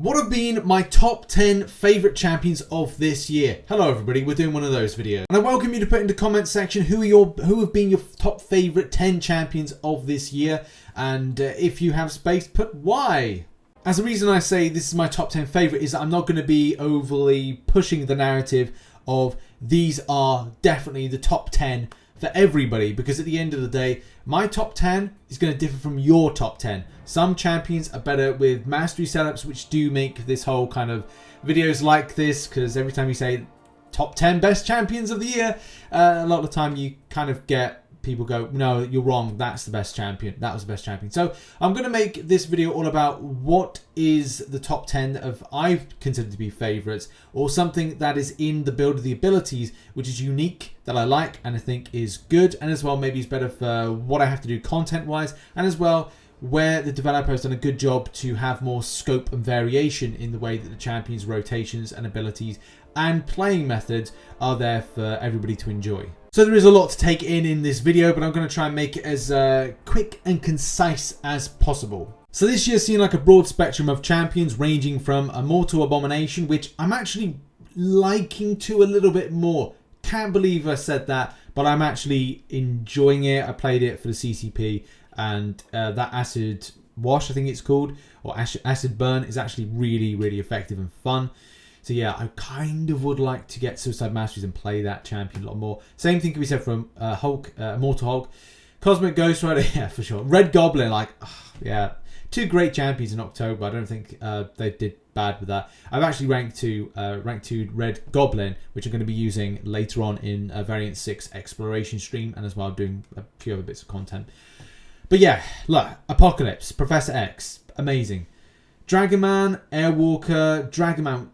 What have been my top 10 favourite champions of this year? Hello everybody, we're doing one of those videos. And I welcome you to put in the comment section who have been your top favourite 10 champions of this year. And if you have space, put why. As the reason I say this is my top 10 favourite is that I'm not going to be overly pushing the narrative of these are definitely the top 10 for everybody, because at the end of the day, my top 10 is going to differ from your top 10. Some champions are better with mastery setups, which do make this whole kind of videos like this, because every time you say top 10 best champions of the year, a lot of the time you kind of get people go, no, you're wrong, that's the best champion, that was the best champion. So I'm going to make this video all about what is the top 10 of I've considered to be favorites, or something that is in the build of the abilities which is unique, that I like and I think is good, and as well maybe is better for what I have to do content wise, and as well where the developer has done a good job to have more scope and variation in the way that the champions' rotations and abilities and playing methods are there for everybody to enjoy. So there is a lot to take in this video, but I'm going to try and make it as quick and concise as possible. So this year's seen like a broad spectrum of champions ranging from Immortal Abomination, which I'm actually liking to a little bit more. Can't believe I said that, but I'm actually enjoying it. I played it for the CCP, and that Acid Wash, I think it's called, or Acid Burn, is actually really, really effective and fun. So yeah, I kind of would like to get Suicide Masteries and play that champion a lot more. Same thing can be said from Hulk, Immortal Hulk. Cosmic Ghost Rider, yeah, for sure. Red Goblin, like, yeah. Two great champions in October. I don't think they did bad with that. I've actually ranked 2 Red Goblin, which I'm going to be using later on in Variant 6 Exploration stream, and as well doing a few other bits of content. But yeah, look, Apocalypse, Professor X, amazing. Dragonman, Airwalker, Dragonman,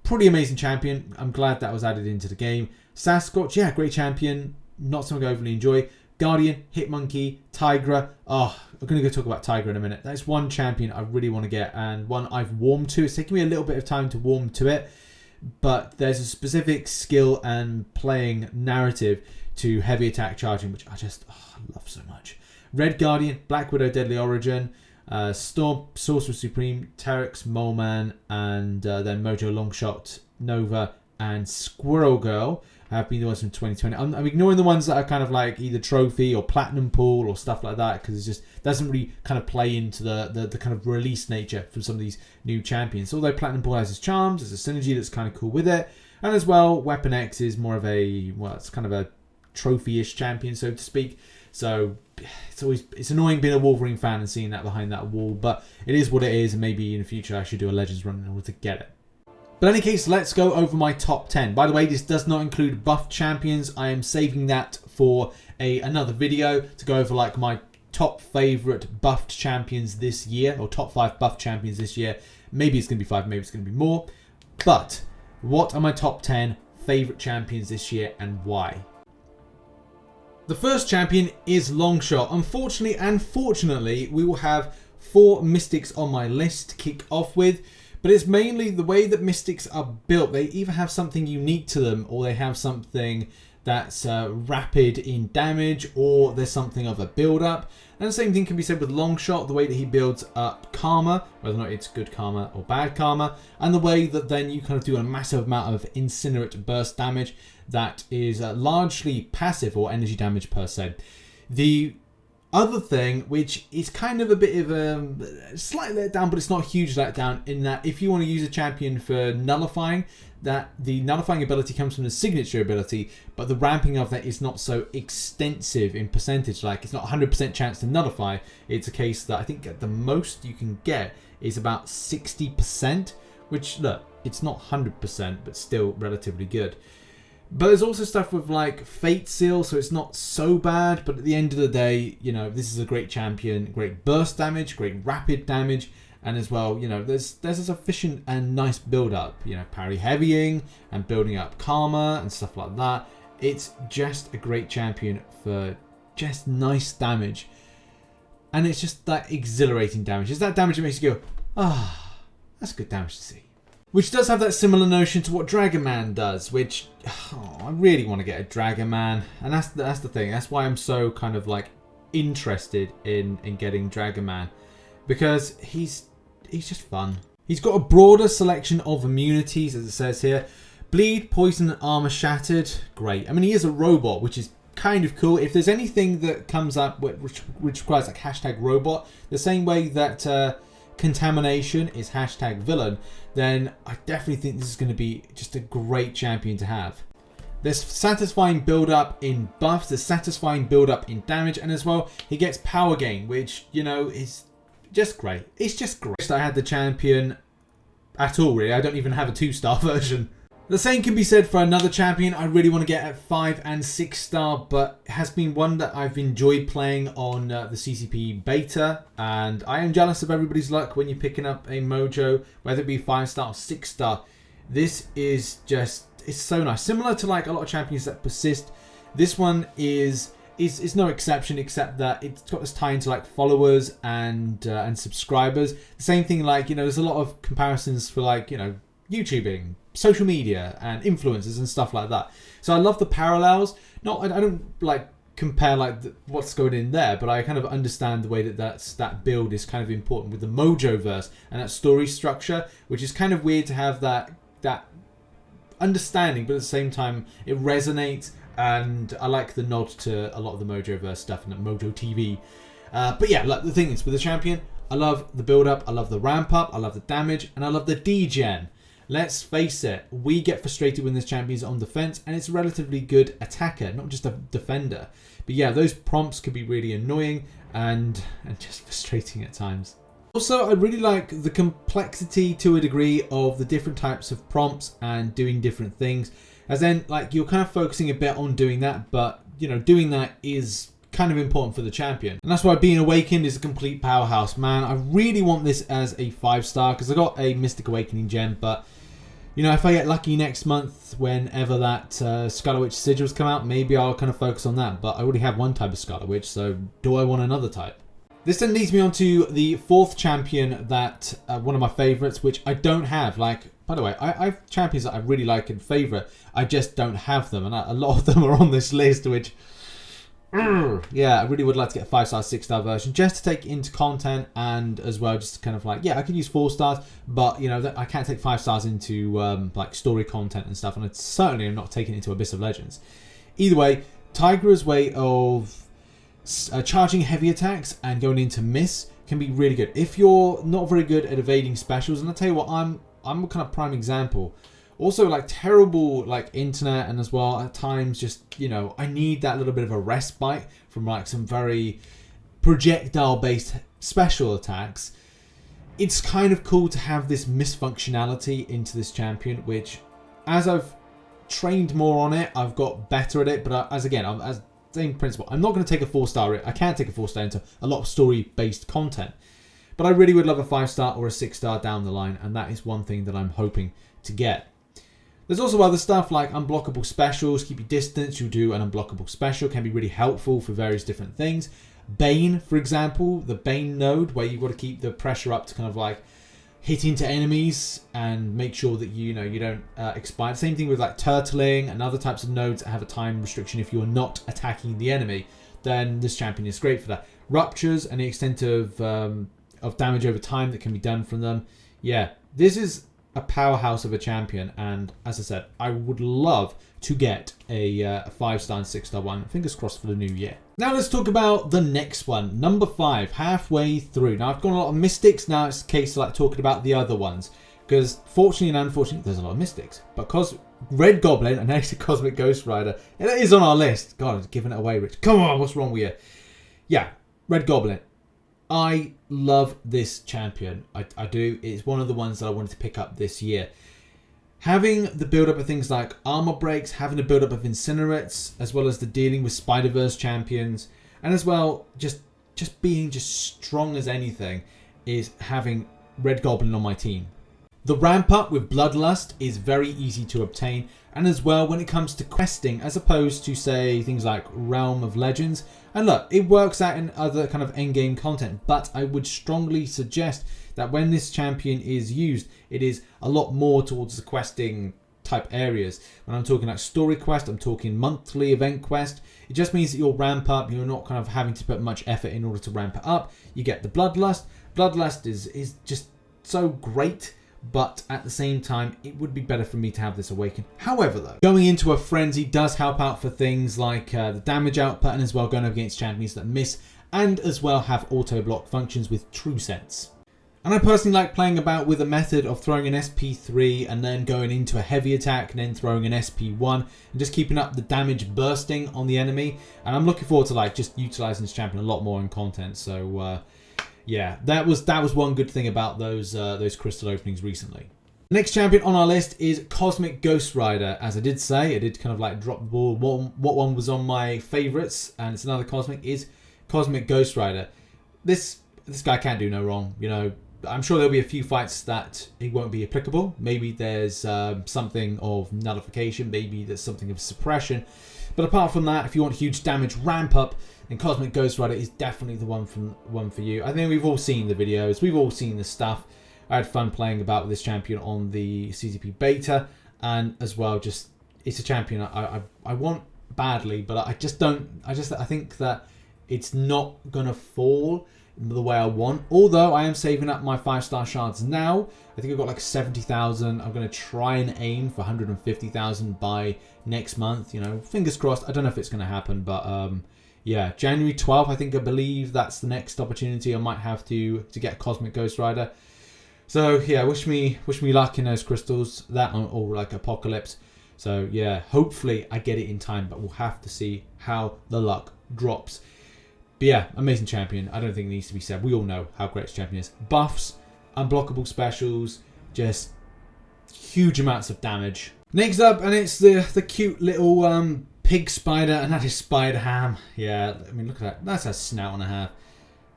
pretty amazing champion. I'm glad that was added into the game. Sasquatch, yeah, great champion. Not something I overly enjoy. Guardian, Hitmonkey, Tigra. Oh, I'm going to go talk about Tigra in a minute. That's one champion I really want to get, and one I've warmed to. It's taken me a little bit of time to warm to it, but there's a specific skill and playing narrative to heavy attack charging, which I just love so much. Red Guardian, Black Widow, Deadly Origin, Storm, Sorcerer Supreme, Terex, Moleman, and then Mojo, Longshot, Nova, and Squirrel Girl have been the ones from 2020. I'm ignoring the ones that are kind of like either trophy or platinum pool or stuff like that, because it just doesn't really kind of play into the kind of release nature from some of these new champions. Although platinum pool has its charms, there's a synergy that's kind of cool with it, and as well Weapon X is more of a, well, it's kind of a trophy-ish champion, so to speak. So it's annoying being a Wolverine fan and seeing that behind that wall, but it is what it is, and maybe in the future I should do a Legends run in order to get it. But in any case, let's go over my top 10. By the way, this does not include buffed champions. I am saving that for another video to go over like my top favourite buffed champions this year, or top 5 buffed champions this year. Maybe it's going to be 5, maybe it's going to be more. But what are my top 10 favourite champions this year and why? The first champion is Longshot. Unfortunately and fortunately, we will have 4 Mystics on my list to kick off with. But it's mainly the way that Mystics are built. They either have something unique to them, or they have something that's rapid in damage, or there's something of a build-up. And the same thing can be said with Longshot, the way that he builds up karma, whether or not it's good karma or bad karma, and the way that then you kind of do a massive amount of incinerate burst damage that is largely passive or energy damage per se. The other thing, which is kind of a bit of a slight letdown, but it's not a huge letdown, in that if you want to use a champion for nullifying, that the nullifying ability comes from the signature ability, but the ramping of that is not so extensive in percentage. Like, it's not 100% chance to nullify. It's a case that I think at the most you can get is about 60%, which, look, it's not 100%, but still relatively good. But there's also stuff with like Fate Seal, so it's not so bad. But at the end of the day, you know, this is a great champion, great burst damage, great rapid damage, and as well, you know, there's a sufficient and nice build up. You know, parry heavying and building up karma and stuff like that. It's just a great champion for just nice damage, and it's just that exhilarating damage. It's that damage that makes you go, ah, that's good damage to see. Which does have that similar notion to what Dragonman does, which, I really want to get a Dragonman, and that's the thing. That's why I'm so kind of like interested in getting Dragonman, because he's just fun. He's got a broader selection of immunities, as it says here. Bleed, poison, and armor shattered. Great. I mean, he is a robot, which is kind of cool. If there's anything that comes up which requires like hashtag robot, the same way that contamination is hashtag villain, then I definitely think this is going to be just a great champion to have. There's satisfying build up in buffs, there's satisfying build up in damage, and as well he gets power gain, which, you know, is just great. It's just great. I had the champion at all, really. I don't even have a 2-star version. The same can be said for another champion I really want to get at 5 and 6 star, but it has been one that I've enjoyed playing on the CCP beta, and I am jealous of everybody's luck when you're picking up a Mojo, whether it be 5 star or 6 star. This is just, it's so nice. Similar to like a lot of champions that persist, this one is no exception, except that it's got this tie into like followers and subscribers. The same thing, like, you know, there's a lot of comparisons for like, you know, YouTubing, social media, and influencers and stuff like that. So I love the parallels. I don't like compare like what's going in there, but I kind of understand the way that build is kind of important with the Mojo verse and that story structure, which is kind of weird to have that understanding, but at the same time it resonates. And I like the nod to a lot of the Mojo verse stuff and Mojo TV. But yeah, like, the thing is with the champion, I love the build up, I love the ramp up, I love the damage, and I love the degen. Let's face it, we get frustrated when this champion is on defense, and it's a relatively good attacker, not just a defender. But yeah, those prompts can be really annoying and just frustrating at times. Also, I really like the complexity to a degree of the different types of prompts and doing different things. As then, like, you're kind of focusing a bit on doing that, but, you know, doing that is kind of important for the champion. And that's why Being Awakened is a complete powerhouse, man. I really want this as a 5-star because I got a Mystic Awakening gem, but, you know, if I get lucky next month, whenever that Scarlet Witch sigils come out, maybe I'll kind of focus on that. But I already have one type of Scarlet Witch, so do I want another type? This then leads me on to the 4th champion that, one of my favorites, which I don't have. Like, by the way, I have champions that I really like and favourite. I just don't have them. And a lot of them are on this list, which, yeah, I really would like to get a 5-star, 6-star version just to take into content, and as well just kind of like, yeah, I could use 4 stars, but, you know, I can't take 5 stars into like story content and stuff. And it's certainly I'm not taking it into Abyss of Legends. Either way, Tigra's way of charging heavy attacks and going into miss can be really good. If you're not very good at evading specials, and I'll tell you what, I'm a kind of prime example. Also, like, terrible like internet, and as well at times just, you know, I need that little bit of a respite from like some very projectile based special attacks. It's kind of cool to have this miss functionality into this champion, which as I've trained more on it, I've got better at it. But as same principle, I'm not going to take a 4-star. I can't take a 4-star into a lot of story-based content, but I really would love a 5-star or a 6-star down the line, and that is one thing that I'm hoping to get. There's also other stuff like unblockable specials. Keep your distance. You do an unblockable special, can be really helpful for various different things. Bane, for example, the Bane node, where you've got to keep the pressure up to kind of like hit into enemies and make sure that you don't expire. Same thing with like turtling and other types of nodes that have a time restriction. If you're not attacking the enemy, then this champion is great for that. Ruptures and the extent of damage over time that can be done from them. Yeah, this is a powerhouse of a champion, and as I said, I would love to get a 5-star and 6-star one. Fingers crossed for the new year. Now let's talk about the next one, number 5, halfway through. Now I've got a lot of mystics. Now it's a case of like talking about the other ones, because fortunately and unfortunately there's a lot of mystics. But because Red Goblin and next to Cosmic Ghost Rider, it is on our list. God, I'm giving it away, Rich. Come on, what's wrong with you? Yeah, Red Goblin. I love this champion. I do. It's one of the ones that I wanted to pick up this year. Having the build-up of things like armor breaks, having the build-up of incinerates, as well as the dealing with Spider-Verse champions, and as well just being strong as anything, is having Red Goblin on my team. The ramp up with Bloodlust is very easy to obtain, and as well when it comes to questing, as opposed to say things like Realm of Legends. And look, it works out in other kind of endgame content, but I would strongly suggest that when this champion is used, it is a lot more towards the questing type areas. When I'm talking like story quest, I'm talking monthly event quest. It just means that you'll ramp up. You're not kind of having to put much effort in order to ramp it up. You get the Bloodlust. Bloodlust is just so great, but at the same time, it would be better for me to have this awaken. However, though, going into a frenzy does help out for things like the damage output, and as well going up against champions that miss, and as well have auto block functions with True Sense. And I personally like playing about with a method of throwing an SP3 and then going into a heavy attack and then throwing an SP1 and just keeping up the damage bursting on the enemy. And I'm looking forward to like just utilizing this champion a lot more in content. So yeah, that was one good thing about those crystal openings recently. Next champion on our list is Cosmic Ghost Rider. As I did say, I did kind of like drop the ball. What one was on my favorites, and it's another Cosmic, is Cosmic Ghost Rider. This guy can't do no wrong, you know. I'm sure there'll be a few fights that it won't be applicable. Maybe there's something of nullification, maybe there's something of suppression. But apart from that, if you want huge damage ramp up, then Cosmic Ghost Rider is definitely the one for you. I think we've all seen the videos, we've all seen the stuff. I had fun playing about with this champion on the CCP beta, and as well, just it's a champion I want badly, but I think that it's not gonna fall the way I want. Although I am saving up my 5-star shards now. I think I've got like 70,000. I'm going to try and aim for 150,000 by next month. You know, fingers crossed. I don't know if it's going to happen, but yeah, January 12th, I believe that's the next opportunity I might have to get Cosmic Ghost Rider. So yeah, wish me luck in those crystals, that or like Apocalypse. So yeah, hopefully I get it in time, but we'll have to see how the luck drops. But yeah, amazing champion. I don't think it needs to be said. We all know how great this champion is. Buffs, unblockable specials, just huge amounts of damage. Next up, and it's the cute little pig spider, and that is Spider Ham. Yeah, I mean, look at that. That's a snout and a half.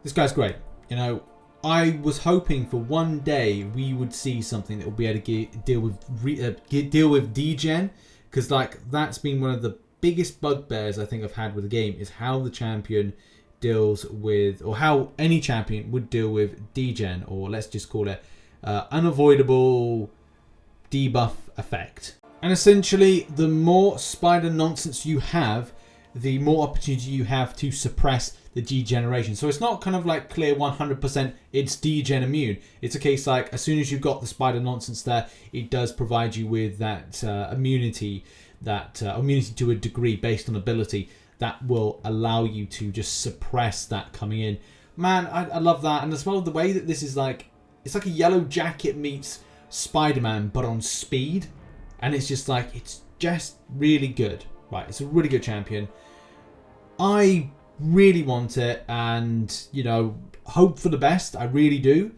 This guy's great. You know, I was hoping for one day we would see something that will be able to deal with degen, because like that's been one of the biggest bugbears I think I've had with the game, is how the champion deals with, or how any champion would deal with degen, or let's just call it unavoidable debuff effect. And essentially, the more spider nonsense you have, the more opportunity you have to suppress the degeneration. So it's not kind of like clear 100% it's degen immune. It's a case like as soon as you've got the spider nonsense there, it does provide you with that immunity, immunity to a degree based on ability that will allow you to just suppress that coming in. Man, I love that. And as well, the way that this is like, it's like a Yellow Jacket meets Spider-Man, but on speed. And it's just like, it's just really good. Right, it's a really good champion. I really want it, and, you know, hope for the best. I really do.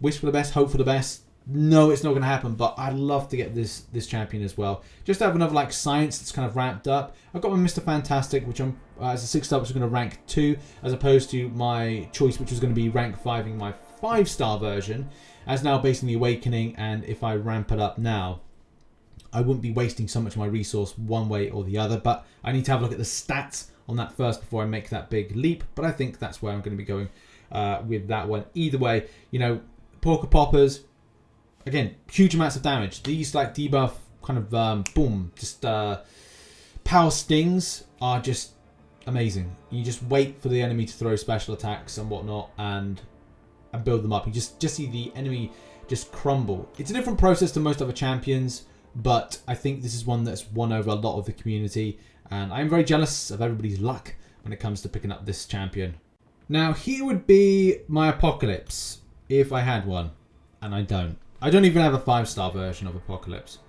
Wish for the best, hope for the best. No, it's not going to happen, but I'd love to get this champion as well. Just to have another like science that's kind of ramped up. I've got my Mr. Fantastic, which I'm as a 6-star, which is going to rank 2, as opposed to my choice, which was going to be rank 5ing my 5-star version, as now based on the Awakening. And if I ramp it up now, I wouldn't be wasting so much of my resource one way or the other. But I need to have a look at the stats on that first before I make that big leap. But I think that's where I'm going to be going with that one. Either way, you know, Porker Poppers. Again, huge amounts of damage. These like debuff kind of boom, just power stings are just amazing. You just wait for the enemy to throw special attacks and whatnot, and build them up. You just see the enemy just crumble. It's a different process to most other champions, but I think this is one that's won over a lot of the community, and I'm very jealous of everybody's luck when it comes to picking up this champion. Now, here would be my Apocalypse if I had one, and I don't. I don't even have a 5-star version of Apocalypse.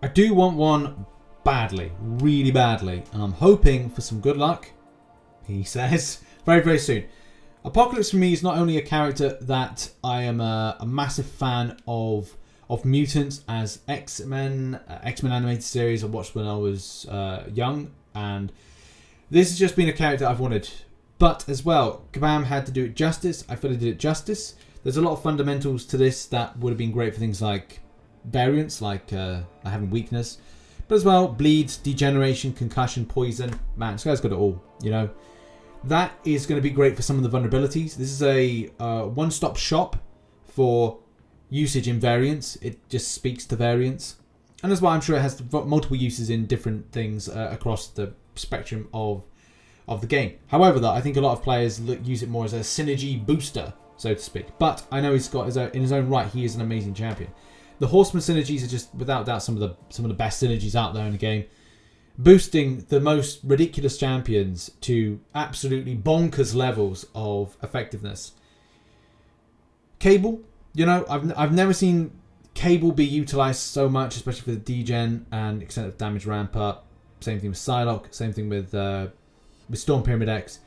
I do want one badly, really badly, and I'm hoping for some good luck, he says, very, very soon. Apocalypse for me is not only a character that I am a massive fan of mutants, as X-Men animated series I watched when I was young, and this has just been a character I've wanted. But as well, Kabam had to do it justice. I feel he did it justice. There's a lot of fundamentals to this that would have been great for things like variants, like having weakness. But as well, bleeds, degeneration, concussion, poison. Man, this guy's got it all, you know. That is going to be great for some of the vulnerabilities. This is a one-stop shop for usage in variants. It just speaks to variants. And as well, I'm sure it has multiple uses in different things across the spectrum of the game. However, though, I think a lot of players use it more as a synergy booster so to speak. But I know he's got in his own right, he is an amazing champion. The Horseman synergies are just without doubt some of the best synergies out there in the game, boosting the most ridiculous champions to absolutely bonkers levels of effectiveness. Cable, you know, I've never seen Cable be utilized so much, especially for the degen and extent of damage ramp up. Same thing with Psylocke, same thing with Storm Pyramid X,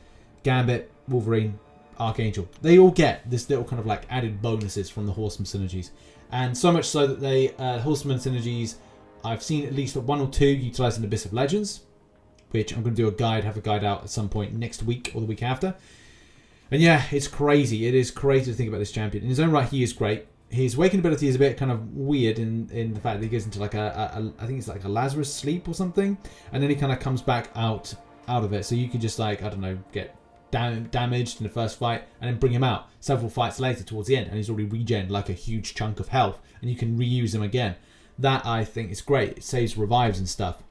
Gambit, Wolverine, Archangel. They all get this little kind of like added bonuses from the Horseman synergies. And so much so that they, Horseman synergies, I've seen at least one or two utilizing Abyss of Legends, which I'm going to do have a guide out at some point next week or the week after. And yeah, it's crazy. It is crazy to think about this champion. In his own right, he is great. His Awakened ability is a bit kind of weird in the fact that he goes into like I think it's like a Lazarus sleep or something, and then he kind of comes back out of it. So you can just like, I don't know, get damaged in the first fight and then bring him out several fights later towards the end, and he's already regened like a huge chunk of health, and you can reuse him again. That I think is great. It saves revives and stuff.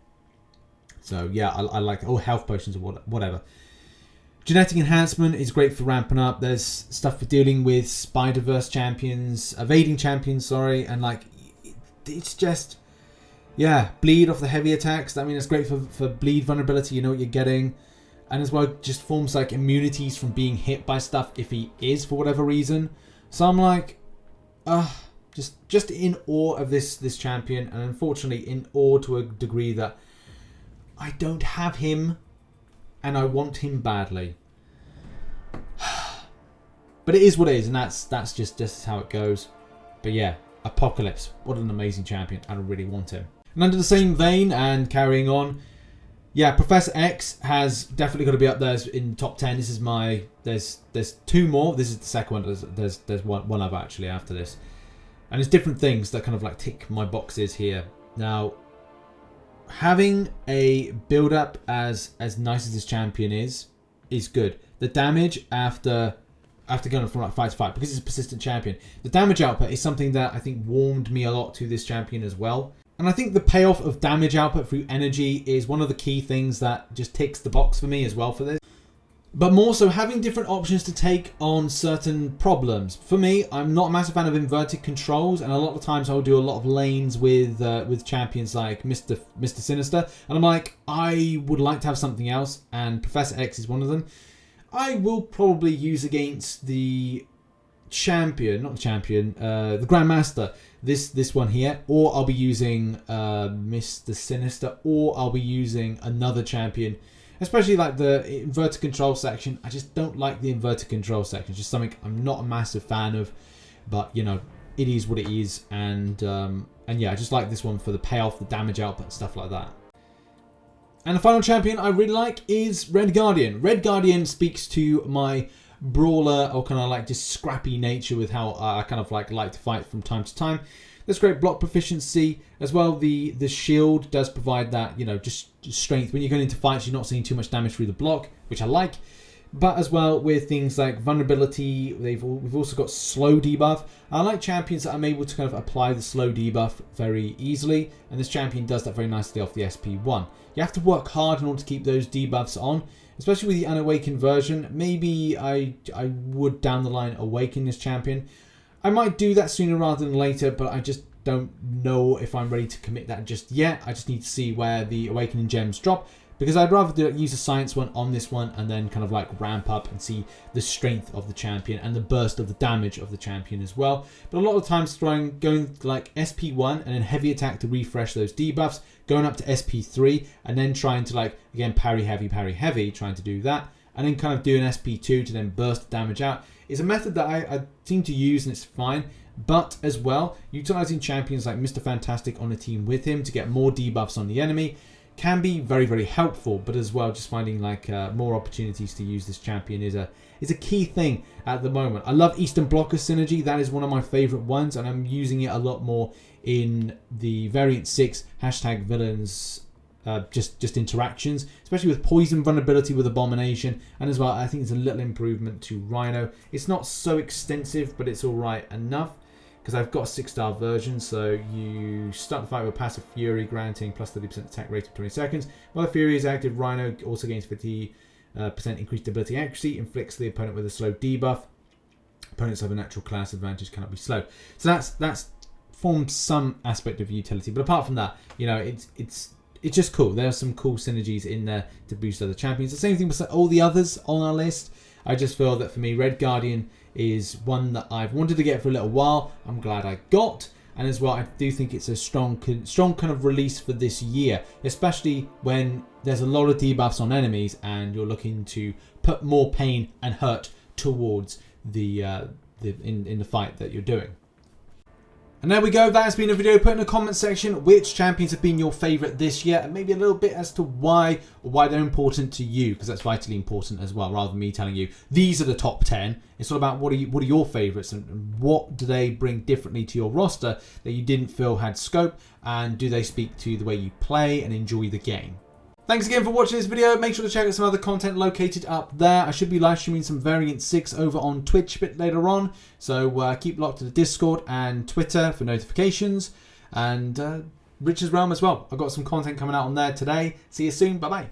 So yeah, I like health potions or whatever. Genetic enhancement is great for ramping up. There's stuff for dealing with Spider-Verse champions, evading champions, sorry, and like it's just, yeah, bleed off the heavy attacks. I mean, it's great for bleed vulnerability. You know what you're getting, and as well, just forms like immunities from being hit by stuff if he is for whatever reason. So I'm like, just in awe of this champion, and unfortunately in awe to a degree that I don't have him. And I want him badly. But it is what it is, and that's just how it goes. But yeah, Apocalypse, what an amazing champion. I really want him. And under the same vein and carrying on, yeah, Professor X has definitely got to be up there in top 10. This is my there's two more. This is the second one. There's one other actually after this. And there's different things that kind of like tick my boxes here. Now, having a build-up as nice as this champion is good. The damage after going from like fight to fight, because it's a persistent champion, the damage output is something that I think warmed me a lot to this champion as well. And I think the payoff of damage output through energy is one of the key things that just ticks the box for me as well for this. But more so having different options to take on certain problems. For me, I'm not a massive fan of inverted controls, and a lot of times I'll do a lot of lanes with champions like Mr. Sinister, and I'm like, I would like to have something else, and Professor X is one of them. I will probably use against the champion, not the champion, the Grandmaster, this one here, or I'll be using Mr. Sinister, or I'll be using another champion. Especially like the inverted control section. I just don't like the inverted control section. It's just something I'm not a massive fan of. But, you know, it is what it is. And yeah, I just like this one for the payoff, the damage output, and stuff like that. And the final champion I really like is Red Guardian. Red Guardian speaks to my brawler or kind of like just scrappy nature with how I kind of like to fight from time to time. There's great block proficiency as well. The shield does provide that, you know, just strength. When you're going into fights, you're not seeing too much damage through the block, which I like. But as well with things like vulnerability, we've also got slow debuff. I like champions that I'm able to kind of apply the slow debuff very easily, and this champion does that very nicely off the SP1. You have to work hard in order to keep those debuffs on, especially with the unawakened version. Maybe I would down the line awaken this champion. I might do that sooner rather than later, but I just don't know if I'm ready to commit that just yet. I just need to see where the awakening gems drop, because I'd rather use a science one on this one and then kind of like ramp up and see the strength of the champion and the burst of the damage of the champion as well. But a lot of times going like SP1 and then heavy attack to refresh those debuffs, going up to SP3 and then trying to like, again, parry heavy, trying to do that, and then kind of do an SP2 to then burst the damage out is a method that I seem to use, and it's fine. But as well, utilizing champions like Mr. Fantastic on a team with him to get more debuffs on the enemy can be very, very helpful. But as well, just finding like more opportunities to use this champion is a key thing at the moment. I love Eastern Blocker synergy. That is one of my favorite ones, and I'm using it a lot more in the variant 6 #villains just interactions, especially with poison vulnerability with Abomination, and as well I think it's a little improvement to Rhino. It's not so extensive, but it's alright enough, because I've got a 6-star version. So you start the fight with passive Fury, granting plus 30% attack rate for 20 seconds. While the Fury is active, Rhino also gains 50% increased ability accuracy, inflicts the opponent with a slow debuff. Opponents have a natural class advantage, cannot be slowed. So that's forms some aspect of utility. But apart from that, you know, it's just cool. There are some cool synergies in there to boost other champions. The same thing with all the others on our list. I just feel that for me, Red Guardian is one that I've wanted to get for a little while. I'm glad I got. And as well, I do think it's a strong kind of release for this year, especially when there's a lot of debuffs on enemies and you're looking to put more pain and hurt towards in the fight that you're doing. And there we go. That has been a video. Put in the comment section which champions have been your favourite this year, and maybe a little bit as to why they're important to you, because that's vitally important as well. Rather than me telling you these are the top 10, it's all about what are your favourites and what do they bring differently to your roster that you didn't feel had scope, and do they speak to the way you play and enjoy the game. Thanks again for watching this video. Make sure to check out some other content located up there. I should be live streaming some Variant 6 over on Twitch a bit later on. So keep locked to the Discord and Twitter for notifications. And Rich's Realm as well. I've got some content coming out on there today. See you soon. Bye-bye.